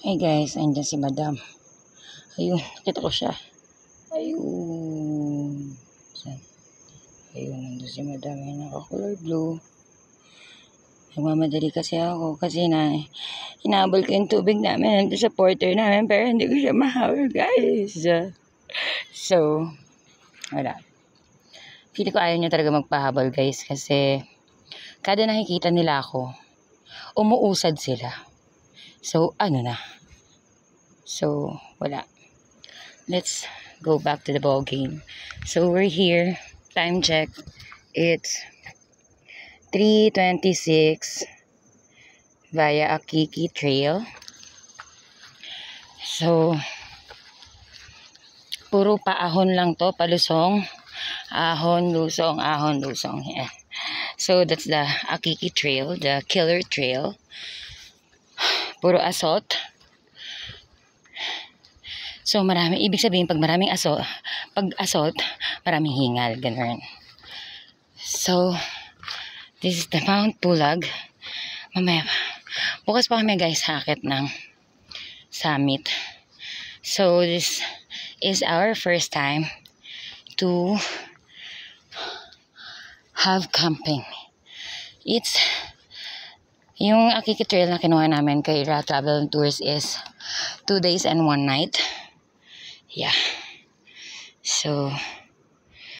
Hey guys, andyan si Madam. Ayun, nakita ko siya. Ayun. Ayun, nandun si Madam. Ayun, naka-color blue. Nagmamadali kasi ako kasi hinabol ko yung tubig namin nandun sa porter namin pero hindi ko siya mahawal guys. So, wala. Pili ko ayaw niya talaga magpahabol guys kasi kada nakikita nila ako, umuusad sila. So, So, wala. Let's go back to the ball game. So, we're here. Time check. It's 3:26 via Akiki Trail. So, puro paahon lang to, palusong. Ahon, lusong, ahon, lusong. Yeah. So, that's the Akiki Trail, the killer trail. Puro assault. So, marami. Ibig sabihin, pag maraming assault, maraming hingal. Ganun. So, this is the Mount Pulag. Mamaya pa. Bukas pa kami guys, hakit ng summit. So, this is our first time to have camping. It's yung Akiki Trail na kinuha namin kay Ra Travel and Tours is 2 days and 1 night. Yeah. So,